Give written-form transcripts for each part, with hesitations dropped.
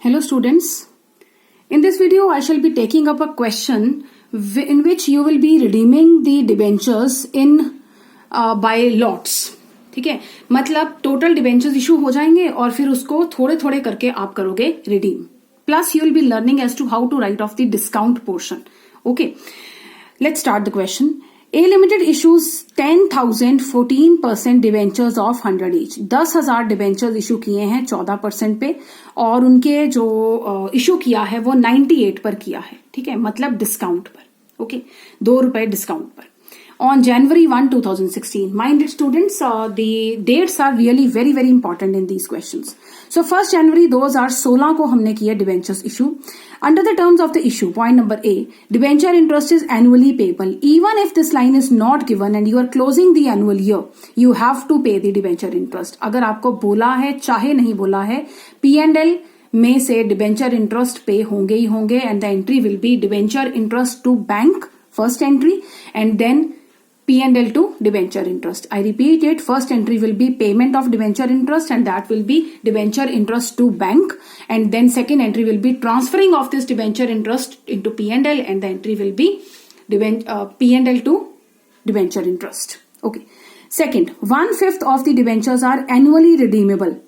Hello students, in this video I shall be taking up a question in which you will be redeeming the debentures in by lots. ठीक है, मतलब total debentures issue हो जाएंगे और फिर उसको थोड़े थोड़े करके आप करोगे redeem. Plus you will be learning as to how to write off the discount portion. Okay, let's start the question. A Limited issues 10,000 14% debentures of 100 each. 10,000 debentures issue किए हैं 14% पे और उनके जो इशू किया है वो 98 पर किया है. ठीक है, मतलब डिस्काउंट पर. ओके, ₹2 डिस्काउंट पर. On January 1, 2016. Minded students, the dates are really very very important in these questions. So 1st January 2016 को हमने किया debentures issue. Under the terms of the issue, point number A, debenture interest is annually payable. Even if this line is not given and you are closing the annual year, you have to pay the debenture interest. अगर आपको बोला है चाहे नहीं बोला है, P&L में से debenture interest पे होंगे ही होंगे and the entry will be debenture interest to bank, first entry, and then P&L to debenture interest. I repeat it, first entry will be payment of debenture interest and that will be debenture interest to bank, and then second entry will be transferring of this debenture interest into P&L and the entry will be P&L to debenture interest. Okay. Second, 1/5 of the debentures are annually redeemable.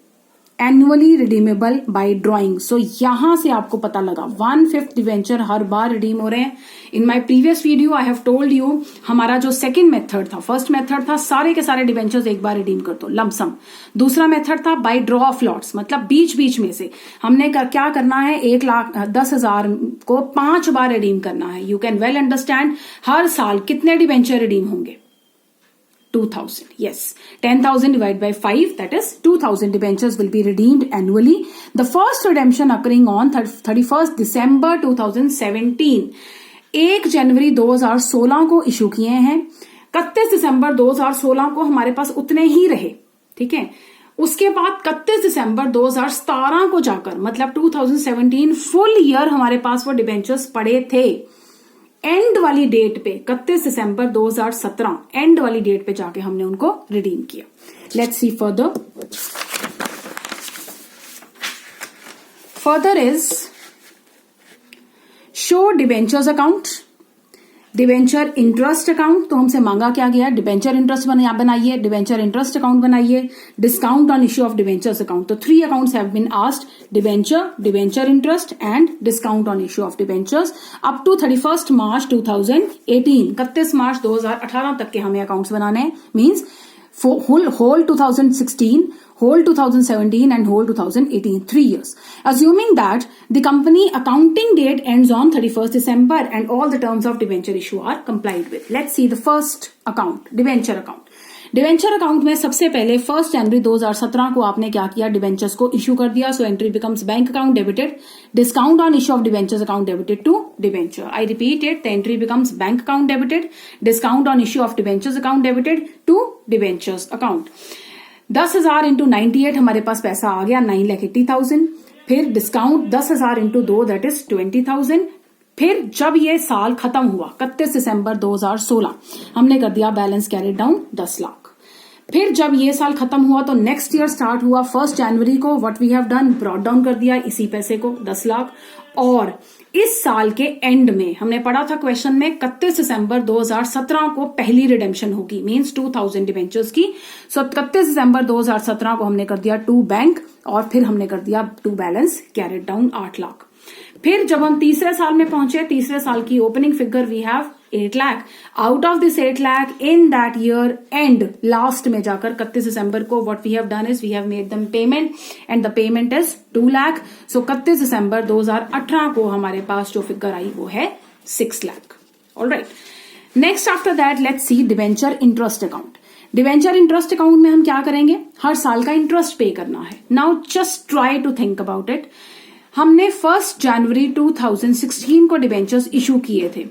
Annually redeemable by drawing. So यहां से आपको पता लगा 1/5 debenture हर बार redeem हो रहे हैं. In my previous video I have told you हमारा जो सेकंड मेथड था, फर्स्ट मेथड था सारे के सारे डिवेंचर्स एक बार रिडीम कर दो लमसम. दूसरा मेथड था बाय ड्रॉ ऑफ लॉट्स, मतलब बीच बीच में से हमने क्या करना है, 1,10,000 को 5 बार रिडीम करना है. You can well understand her साल कितने डिवेंचर रिडीम होंगे. 2,000. Yes, 10,000 divided by 5, that is 2,000 debentures will be redeemed annually. The first redemption occurring on 31st December 2017. 1 जनवरी 2016 को इशू किए हैं. 31 दिसंबर 2016 को हमारे पास उतने ही रहे. ठीक है, उसके बाद 31 दिसंबर 2017 को जाकर मतलब 2017 फुल ईयर हमारे पास वो डिबेंचर्स पड़े थे. एंड वाली डेट पे 31 दिसंबर 2017 एंड वाली डेट पे जाके हमने उनको रिडीम किया. Let's see further. Further is show debentures account, debenture interest account. तो हमसे मांगा क्या गया, डिबेंचर इंटरेस्ट बनाइए, डिबेंचर इंटरेस्ट अकाउंट बनाइए, discount on issue of debentures account. तो 3 accounts have been asked, debenture, debenture interest and discount on issue of debentures up to 31 मार्च 2018. 31 मार्च 2018 तक के हमें अकाउंट्स बनाने हैं. Means whole 2016, whole 2017 and whole 2018, 3 years. Assuming that the company accounting date ends on 31st December and all the terms of debenture issue are complied with. Let's see the first account, debenture account. Debenture account में सबसे पहले 1 जनवरी 2017 को आपने क्या किया, debentures को issue कर दिया. So entry becomes bank account debited, discount on issue of debentures account debited to debenture. I repeat it, the entry becomes bank account debited, discount on issue of debentures account debited to debentures account. 10,000 into 98 हमारे पास पैसा आ गया 9,80,000. फिर discount 10,000 into 2 that is 20,000. फिर जब ये साल खत्म हुआ 31 दिसंबर 2016 हमने कर दिया बैलेंस कैरिड डाउन 10 लाख. फिर जब ये साल खत्म हुआ तो नेक्स्ट ईयर स्टार्ट हुआ 1 जनवरी को. What we have done, brought down कर दिया इसी पैसे को 10 लाख. और इस साल के एंड में हमने पढ़ा था क्वेश्चन में 31 दिसंबर 2017 को पहली रिडेम्पशन होगी, मींस 2,000 डिबेंचर्स की. सो 31 दिसंबर 2017 को हमने कर दिया टू बैंक और फिर हमने कर दिया to balance carried down 8 lakh. फिर जब हम तीसरे साल में पहुंचे, तीसरे साल की opening figure we have 8 lakh. Out of this 8 lakh in that year end last में जाकर 31 दिसंबर को what we have done is we have made them payment and the payment is 2 lakh. So 31 दिसंबर 2018 को हमारे पास जो फिगर आई वो है 6 lakh. Alright, next after that let's see debenture interest account. Debenture interest account में हम क्या करेंगे, हर साल का इंटरेस्ट पे करना है. Now just try to think about it. हमने 1 जनवरी 2016 को डिबेंचर्स इशू किए थे.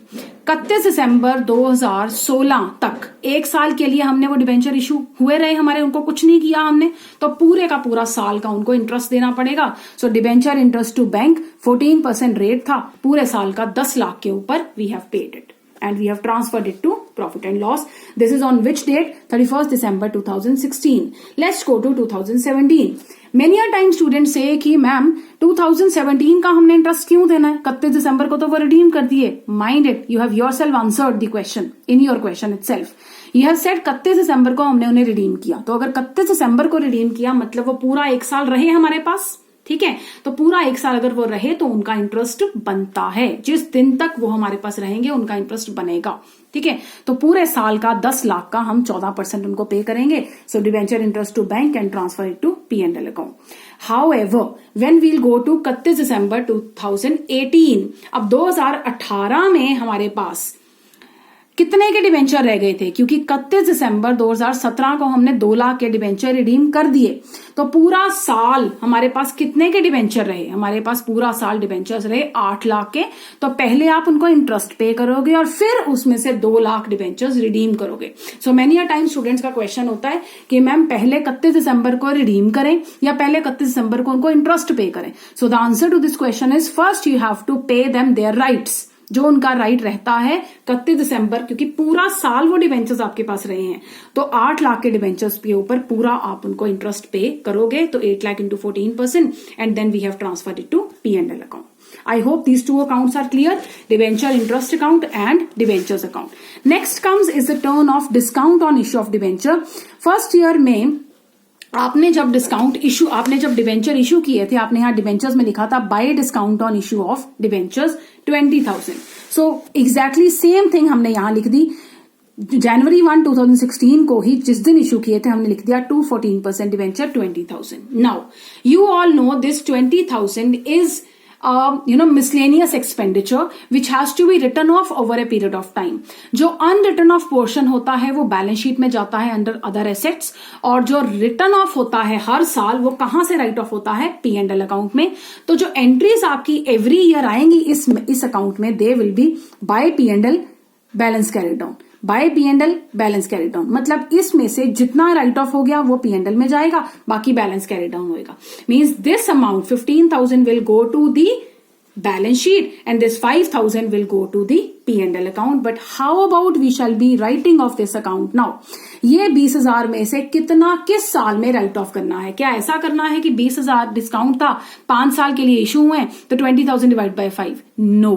31 दिसंबर 2016 तक एक साल के लिए हमने वो डिबेंचर इशू हुए रहे हमारे, उनको कुछ नहीं किया हमने, तो पूरे का पूरा साल का उनको इंटरेस्ट देना पड़ेगा. So debenture interest to bank 14% rate था, पूरे साल का 10 लाख के ऊपर we have paid it. and we have transferred it to profit and loss. This is on which date? 31st December 2016. Let's go to 2017. Many a time students say कि ma'am 2017 का हमने interest क्यों देना है, 31 दिसंबर को तो वो रिडीम कर दिए. Mind it, you have yourself answered the question in your question itself. You have said 31 दिसंबर को हमने उन्हें रिडीम किया. तो अगर 31 दिसंबर को रिडीम किया मतलब वो पूरा एक साल रहे हमारे पास. ठीक है, तो पूरा एक साल अगर वो रहे तो उनका इंटरेस्ट बनता है. जिस दिन तक वो हमारे पास रहेंगे उनका इंटरेस्ट बनेगा. ठीक है, तो पूरे साल का 10 लाख का हम 14% उनको पे करेंगे. So debenture interest to bank and transfer it to P&L account. However, when we'll go to 31 दिसंबर 2018, अब 2018 में हमारे पास कितने के डिवेंचर रह गए थे, क्योंकि 31 दिसंबर 2017 को हमने 2 लाख के डिवेंचर रिडीम कर दिए. तो पूरा साल हमारे पास कितने के डिवेंचर रहे? हमारे पास पूरा साल डिवेंचर्स रहे 8 लाख के. तो पहले आप उनको इंटरेस्ट पे करोगे और फिर उसमें से 2 लाख डिवेंचर्स रिडीम करोगे. So many a time students का क्वेश्चन होता है कि मैम पहले 31 दिसंबर को रिडीम करें या पहले 31 दिसंबर को उनको इंटरेस्ट पे करें. So the answer to this question is first you have to pay them their rights. जो उनका राइट रहता है 31 दिसंबर, क्योंकि पूरा साल वो डिवेंचर्स आपके पास रहे हैं, तो 8 लाख के डिवेंचर्स के ऊपर पूरा आप उनको इंटरेस्ट पे करोगे. तो 8 lakh into 14% and then we have transferred it to P&L account. I hope these two accounts are clear. Debenture interest account and debentures account. Next comes is the turn of discount on issue of debenture. First year में आपने जब debenture issue किए थे, आपने यहाँ debentures में लिखा था bye discount on issue of debentures 20,000. So exactly same thing हमने यहाँ लिख दी. जनवरी 1, 2016 को ही जिस दिन इशू किए थे हमने लिख दिया 214% debenture 20,000. Now you all know this 20,000 is miscellaneous expenditure which has to be written off over a period of time. जो unwritten off portion होता है वो बैलेंस शीट में जाता है अंडर अदर एसेट्स, और जो रिटर्न ऑफ होता है हर साल वो कहां से राइट ऑफ होता है? P&L अकाउंट में. तो जो एंट्रीज आपकी एवरी ईयर आएंगी इस अकाउंट में, they will be by P&L balance carry down, by P&L balance carry down. मतलब इसमें से जितना राइट ऑफ हो गया वो P&L में जाएगा, बाकी बैलेंस कैरी डाउन होएगा. Means this amount 15,000 will go to the balance sheet and this 5,000 will go to the P&L account. But how about we shall be writing off this account now? ये 20,000 में से कितना किस साल में right of करना है? क्या ऐसा करना है कि 20,000 डिस्काउंट था, 5 साल के लिए इशू हुए तो 20,000 divide by 5? No,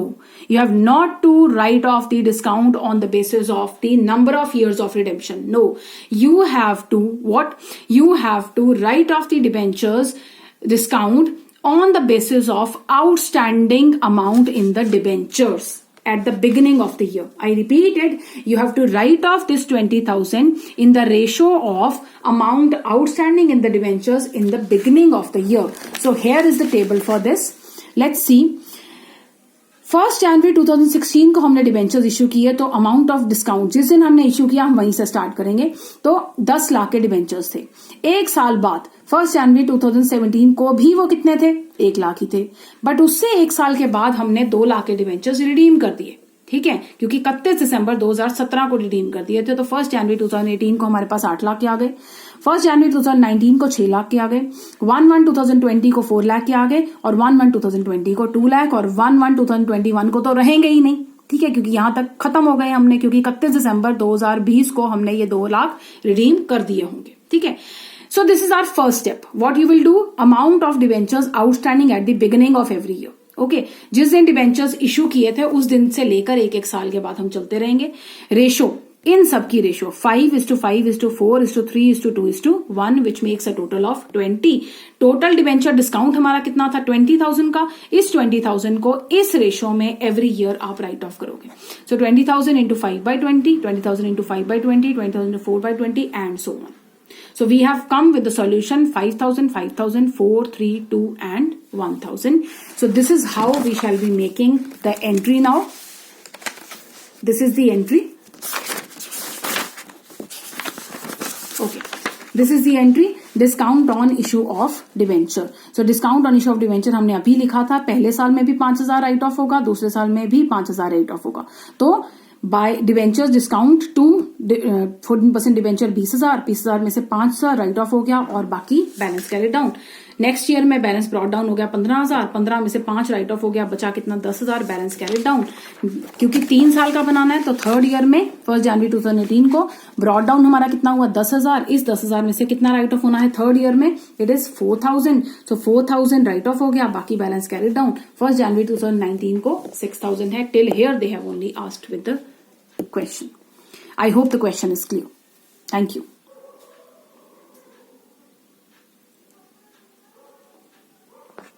you have not to write off the discount on the basis of the number of years of redemption. No, you have to write off the debentures discount on the basis of outstanding amount in the debentures at the beginning of the year. I repeated, you have to write off this 20,000 in the ratio of amount outstanding in the debentures in the beginning of the year. So here is the table for this. Let's see. 1 जनवरी 2016 को हमने debentures issue किए, तो amount of discount जिस दिन हमने issue किया हम वहीं से स्टार्ट करेंगे. तो 10 लाख के डिबेंचर्स थे. एक साल बाद 1 जनवरी 2017 को भी वो कितने थे? 1 लाख ही थे. बट उससे एक साल के बाद हमने 2 लाख के डिबेंचर्स रिडीम कर दिए. ठीक है, क्योंकि 31 दिसंबर 2017 को रिडीम कर दिए थे. तो 1 जनवरी 2018 को हमारे पास 8 लाख के आ गए. 1 जनवरी 2019 को 6 लाख के आ गए. 1/1/2020 को 4 लाख के आ गए, और 1/1/2020 को 2 लाख, और 1/1/2021 को तो रहेंगे ही नहीं. ठीक है, क्योंकि यहां तक खत्म हो गए हमने, क्योंकि 31 दिसंबर 2020 को हमने ये 2 लाख रिडीम कर दिए होंगे. ठीक है, so this is our first step. What you will do? Amount of debentures outstanding at the beginning of every year. Okay, जिस दिन डिबेंचर्स इशू किए थे उस दिन से लेकर एक साल के बाद हम चलते रहेंगे. रेशो, इन सब की ratio 5:5:4:3:2:1 which makes a total of 20. Total debenture discount हमारा कितना था? 20,000 का. इस 20,000 को इस रेशो में एवरी ईयर आप राइट ऑफ करोगे. सो 20,000 into 5/20, 20,000 into 5/20, 20,000 into 4/20 and so on. So we have come with the solution 5,000, 5,000, 4, 3, 2 and 1,000. So this is how we shall be making the entry now. This is the entry. Okay. This is the entry. Discount on issue of debenture. So discount on issue of debenture हमने अभी लिखा था. पहले साल में भी 5,000 right of होगा, दूसरे साल में भी 5,000 राइट ऑफ होगा. तो by debentures discount to 14% debenture 20,000, 20,000 में से 5,000 राइट ऑफ हो गया और बाकी balance carry down. Next year में बैलेंस ब्रॉट डाउन हो गया 15,000, 15 में से 5 राइट ऑफ हो गया, बचा कितना 10,000 बैलेंस कैरी डाउन। क्योंकि 3 साल का बनाना है तो थर्ड ईयर में 1 जनवरी 2018 को ब्रॉट डाउन हमारा कितना हुआ 10,000। इस 10,000 में से कितना राइट ऑफ होना है थर्ड ईयर में, it is 4,000। So 4,000 right of हो गया, बाकी बैलेंस कैरी डाउन। 1 जनवरी 2019 को 6,000 है। Till here they have only asked with the question. I hope the question is clear. Thank you.